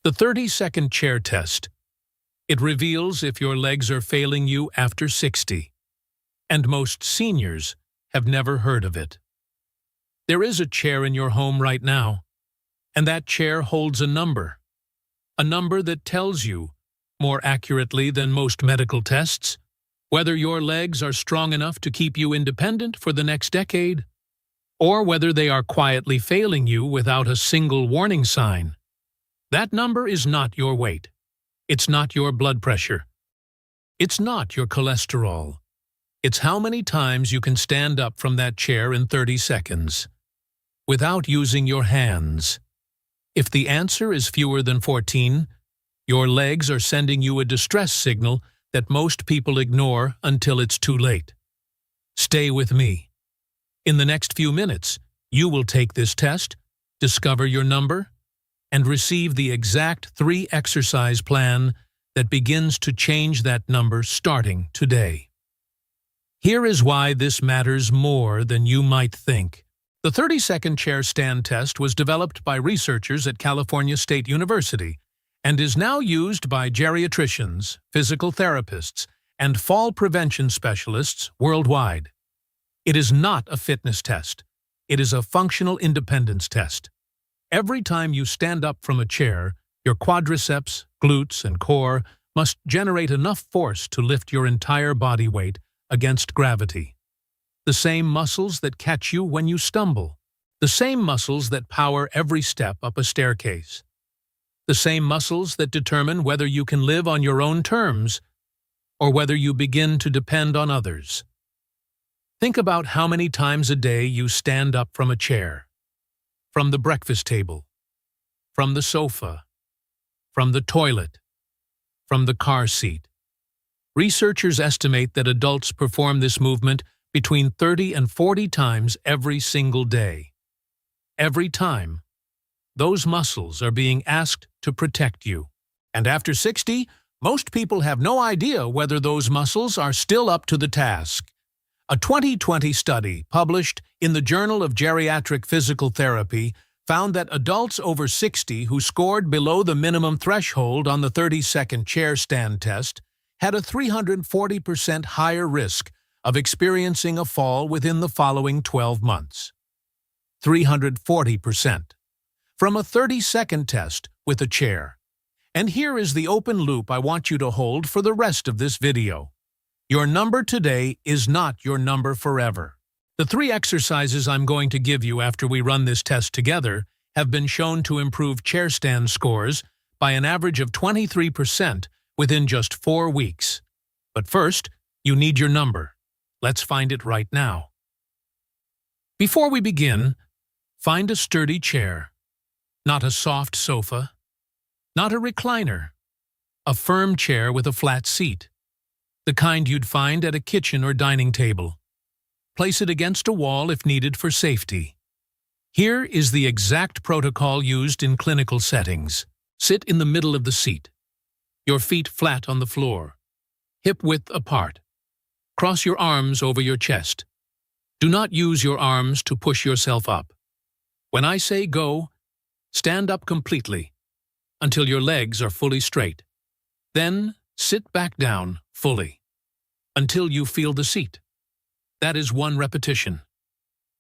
The 30-second chair test. It reveals if your legs are failing you after 60. And most seniors have never heard of it. There is a chair in your home right now, and that chair holds a number that tells you, more accurately than most medical tests, whether your legs are strong enough to keep you independent for the next decade, or whether they are quietly failing you without a single warning sign. That number is not your weight. It's not your blood pressure. It's not your cholesterol. It's how many times you can stand up from that chair in 30 seconds, without using your hands. If the answer is fewer than 14, your legs are sending you a distress signal that most people ignore until it's too late. Stay with me. In the next few minutes, you will take this test, discover your number, and receive the exact 3-exercise plan that begins to change that number starting today. Here is why this matters more than you might think. The 30-second chair stand test was developed by researchers at California State University and is now used by geriatricians, physical therapists, and fall prevention specialists worldwide. It is not a fitness test. It is a functional independence test. Every time you stand up from a chair, your quadriceps, glutes, and core must generate enough force to lift your entire body weight against gravity. The same muscles that catch you when you stumble. The same muscles that power every step up a staircase. The same muscles that determine whether you can live on your own terms or whether you begin to depend on others. Think about how many times a day you stand up from a chair. From the breakfast table, from the sofa, from the toilet, from the car seat. Researchers estimate that adults perform this movement between 30 and 40 times every single day. Every time, those muscles are being asked to protect you. And after 60, most people have no idea whether those muscles are still up to the task. A 2020 study published in the Journal of Geriatric Physical Therapy found that adults over 60 who scored below the minimum threshold on the 30-second chair stand test had a 340% higher risk of experiencing a fall within the following 12 months. 340%. From a 30-second test with a chair. And here is the open loop I want you to hold for the rest of this video. Your number today is not your number forever. The 3 exercises I'm going to give you after we run this test together have been shown to improve chair stand scores by an average of 23% within just 4 weeks. But first, you need your number. Let's find it right now. Before we begin, find a sturdy chair. Not a soft sofa. Not a recliner. A firm chair with a flat seat. The kind you'd find at a kitchen or dining table. Place it against a wall if needed for safety. Here is the exact protocol used in clinical settings. Sit in the middle of the seat. Your feet flat on the floor. Hip-width apart. Cross your arms over your chest. Do not use your arms to push yourself up. When I say go, stand up completely until your legs are fully straight. Then sit back down fully until you feel the seat. That is 1 repetition.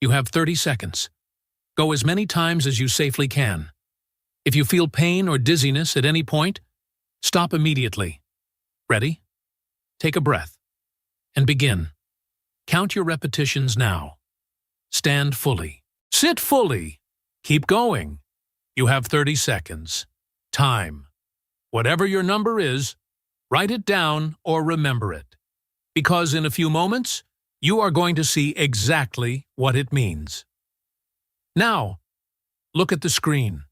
You have 30 seconds. Go as many times as you safely can. If you feel pain or dizziness at any point, stop immediately. Ready? Take a breath and begin. Count your repetitions now. Stand fully. Sit fully. Keep going. You have 30 seconds. Time. Whatever your number is, write it down or remember it. Because in a few moments, you are going to see exactly what it means. Now, look at the screen.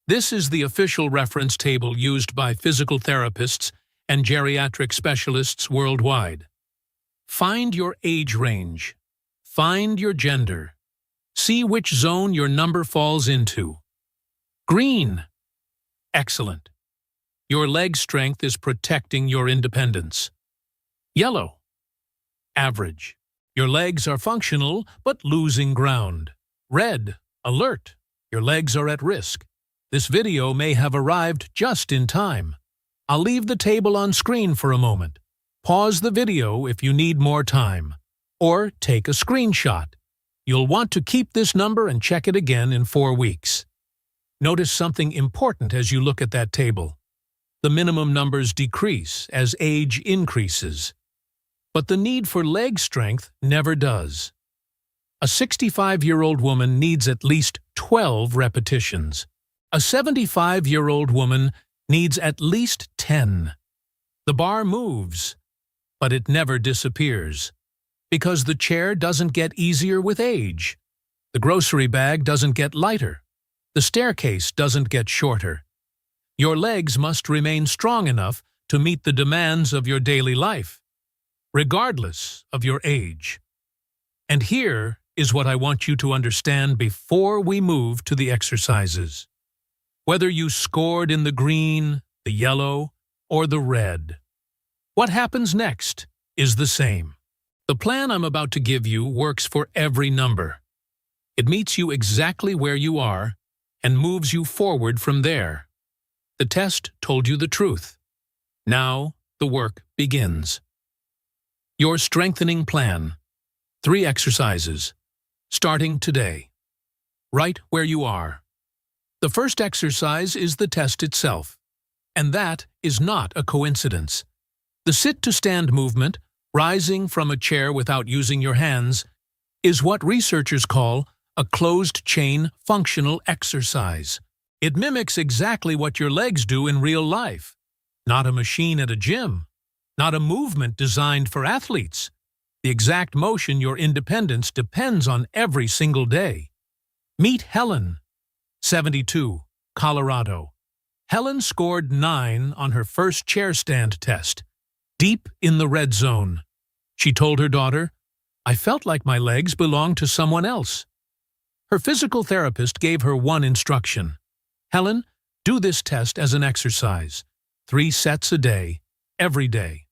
This is the official reference table used by physical therapists and geriatric specialists worldwide. Find your age range. Find your gender. See which zone your number falls into. Green. Excellent. Your leg strength is protecting your independence. Yellow. Average. Your legs are functional but losing ground. Red. Alert. Your legs are at risk. This video may have arrived just in time. I'll leave the table on screen for a moment. Pause the video if you need more time. Or take a screenshot. You'll want to keep this number and check it again in 4 weeks. Notice something important as you look at that table. The minimum numbers decrease as age increases. But the need for leg strength never does. A 65-year-old woman needs at least 12 repetitions. A 75-year-old woman needs at least 10. The bar moves, but it never disappears. Because the chair doesn't get easier with age. The grocery bag doesn't get lighter. The staircase doesn't get shorter. Your legs must remain strong enough to meet the demands of your daily life, regardless of your age. And here is what I want you to understand before we move to the exercises. Whether you scored in the green, the yellow, or the red, what happens next is the same. The plan I'm about to give you works for every number. It meets you exactly where you are and moves you forward from there. The test told you the truth. Now the work begins. Your strengthening plan. 3 exercises. Starting today. Right where you are. The first exercise is the test itself. And that is not a coincidence. The sit-to-stand movement, rising from a chair without using your hands, is what researchers call a closed-chain functional exercise. It mimics exactly what your legs do in real life. Not a machine at a gym. Not a movement designed for athletes. The exact motion your independence depends on every single day. Meet Helen, 72, Colorado. Helen scored 9 on her first chair stand test, deep in the red zone. She told her daughter, "I felt like my legs belonged to someone else." Her physical therapist gave her one instruction. "Helen, do this test as an exercise. 3 sets a day, every day."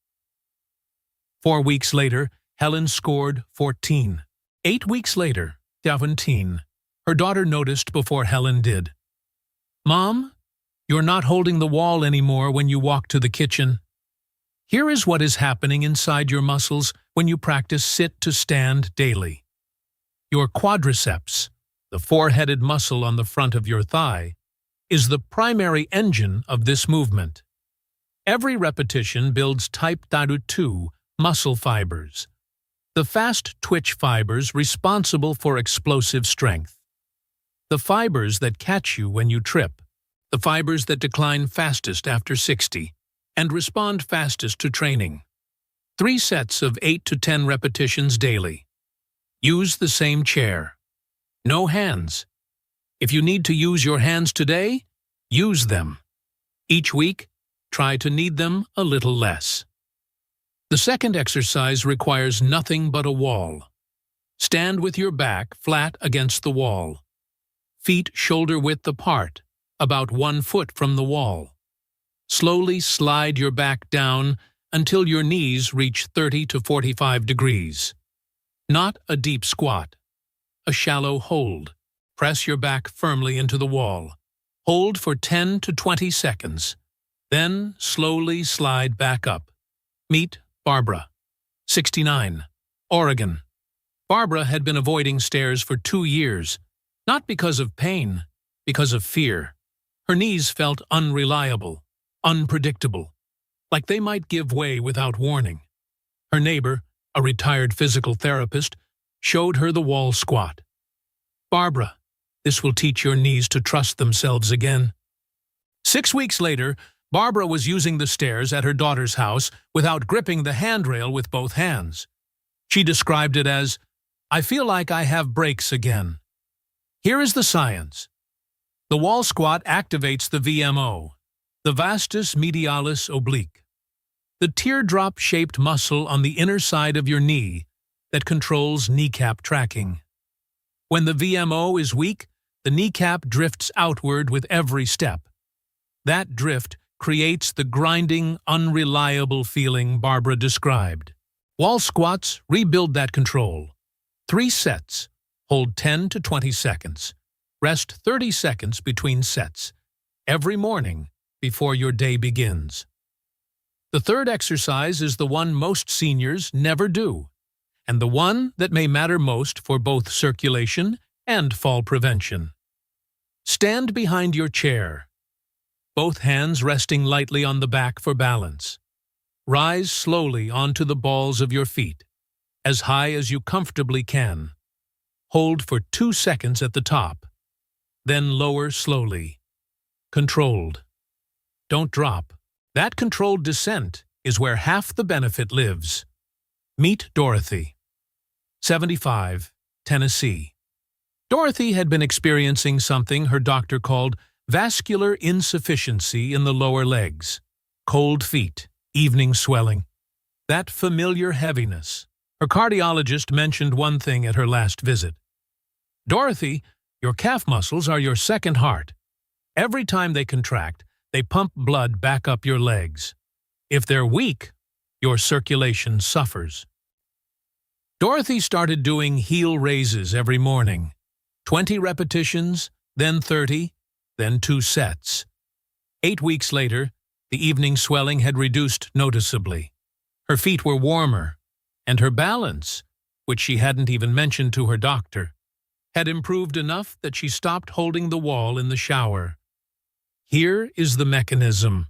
4 weeks later, Helen scored 14. 8 weeks later, 17. Her daughter noticed before Helen did. "Mom, you're not holding the wall anymore when you walk to the kitchen." Here is what is happening inside your muscles when you practice sit-to-stand daily. Your quadriceps, the 4-headed muscle on the front of your thigh, is the primary engine of this movement. Every repetition builds type 2 muscle fibers, the fast twitch fibers responsible for explosive strength. The fibers that catch you when you trip, the fibers that decline fastest after 60, and respond fastest to training. 3 sets of 8 to 10 repetitions daily. Use the same chair. No hands. If you need to use your hands today, use them. Each week, try to need them a little less. The second exercise requires nothing but a wall. Stand with your back flat against the wall. Feet shoulder-width apart, about 1 foot from the wall. Slowly slide your back down until your knees reach 30 to 45 degrees. Not a deep squat. A shallow hold. Press your back firmly into the wall. Hold for 10 to 20 seconds. Then slowly slide back up. Meet Barbara, 69, Oregon. Barbara had been avoiding stairs for 2 years, not because of pain, because of fear. Her knees felt unreliable, unpredictable, like they might give way without warning. Her neighbor, a retired physical therapist, showed her the wall squat. "Barbara, this will teach your knees to trust themselves again." 6 weeks later, Barbara was using the stairs at her daughter's house without gripping the handrail with both hands. She described it as, "I feel like I have brakes again." Here is the science. The wall squat activates the VMO, the vastus medialis oblique, the teardrop-shaped muscle on the inner side of your knee that controls kneecap tracking. When the VMO is weak, the kneecap drifts outward with every step. That drift creates the grinding, unreliable feeling Barbara described. Wall squats rebuild that control. 3 sets. Hold 10 to 20 seconds. Rest 30 seconds between sets. every morning before your day begins. The third exercise is the one most seniors never do, and the one that may matter most for both circulation and fall prevention. Stand behind your chair, both hands resting lightly on the back for balance. Rise slowly onto the balls of your feet, as high as you comfortably can. Hold for 2 seconds at the top, then lower slowly. Controlled. Don't drop. That controlled descent is where half the benefit lives. Meet Dorothy, 75, Tennessee. Dorothy had been experiencing something her doctor called vascular insufficiency in the lower legs, cold feet, evening swelling, that familiar heaviness. Her cardiologist mentioned one thing at her last visit. Dorothy, your calf muscles are your second heart. Every time they contract, they pump blood back up your legs. If they're weak, your circulation suffers. Dorothy started doing heel raises every morning. 20 repetitions, then 30, then 2 sets. 8 weeks later, the evening swelling had reduced noticeably. Her feet were warmer, and her balance, which she hadn't even mentioned to her doctor, had improved enough that she stopped holding the wall in the shower. Here is the mechanism.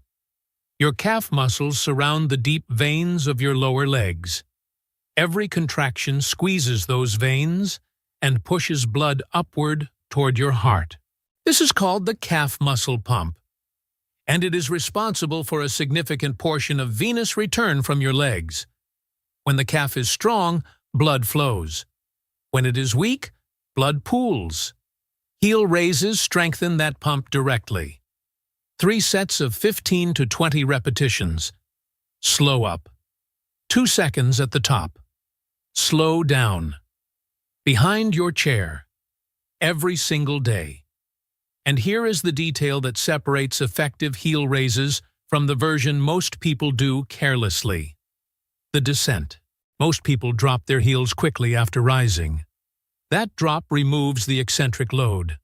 Your calf muscles surround the deep veins of your lower legs. Every contraction squeezes those veins and pushes blood upward toward your heart. This is called the calf muscle pump, and it is responsible for a significant portion of venous return from your legs. When the calf is strong, blood flows. When it is weak, blood pools. Heel raises strengthen that pump directly. 3 sets of 15 to 20 repetitions. Slow up. 2 seconds at the top. Slow down. Behind your chair. Every single day. And here is the detail that separates effective heel raises from the version most people do carelessly. The descent. Most people drop their heels quickly after rising. That drop removes the eccentric load,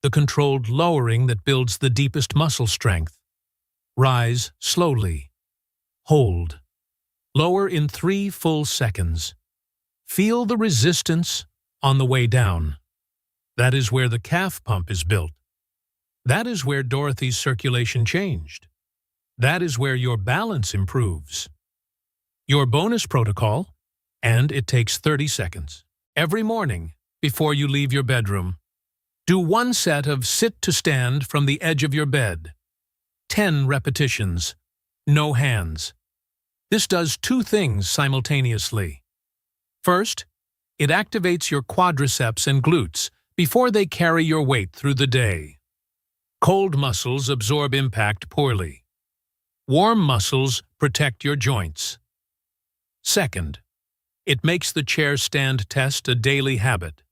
the controlled lowering that builds the deepest muscle strength. Rise slowly. Hold. Lower in 3 full seconds. Feel the resistance on the way down. That is where the calf pump is built. That is where Dorothy's circulation changed. That is where your balance improves. Your bonus protocol, and it takes 30 seconds. Every morning, before you leave your bedroom, do 1 set of sit to stand from the edge of your bed. 10 repetitions. No hands. This does 2 things simultaneously. First, it activates your quadriceps and glutes before they carry your weight through the day. Cold muscles absorb impact poorly. Warm muscles protect your joints. Second, it makes the chair stand test a daily habit,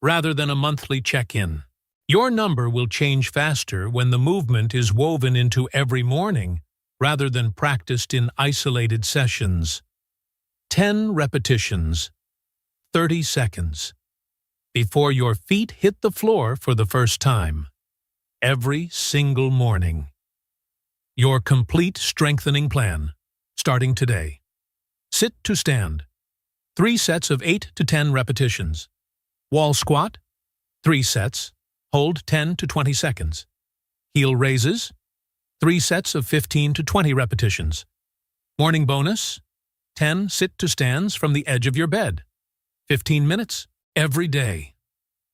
rather than a monthly check-in. Your number will change faster when the movement is woven into every morning, rather than practiced in isolated sessions. 10 repetitions, 30 seconds, before your feet hit the floor for the first time. Every single morning. Your complete strengthening plan, starting today. Sit to stand. 3 sets of 8 to 10 repetitions. Wall squat, 3 sets, hold 10 to 20 seconds. Heel raises, 3 sets of 15 to 20 repetitions. Morning bonus, 10 sit to stands from the edge of your bed. 15 minutes, every day.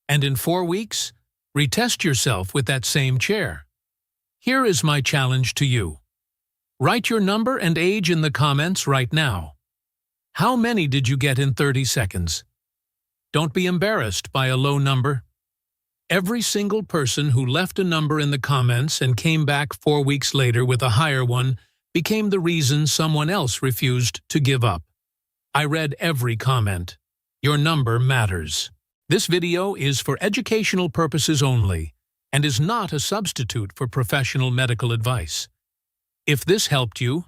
And in 4 weeks, retest yourself with that same chair. Here is my challenge to you. Write your number and age in the comments right now. How many did you get in 30 seconds? Don't be embarrassed by a low number. Every single person who left a number in the comments and came back 4 weeks later with a higher one became the reason someone else refused to give up. I read every comment. Your number matters. This video is for educational purposes only and is not a substitute for professional medical advice. If this helped you,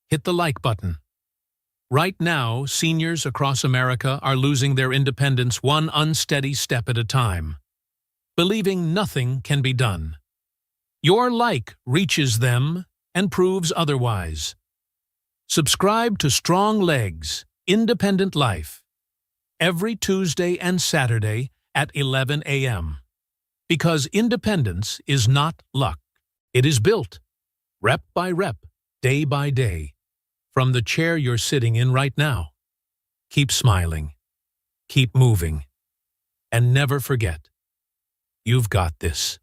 hit the like button. Right now, seniors across America are losing their independence one unsteady step at a time, believing nothing can be done. Your like reaches them and proves otherwise. Subscribe to Strong Legs, Independent Life, every Tuesday and Saturday at 11 a.m. Because independence is not luck. It is built, rep by rep, day by day, from the chair you're sitting in right now. Keep smiling, keep moving, and never forget, you've got this.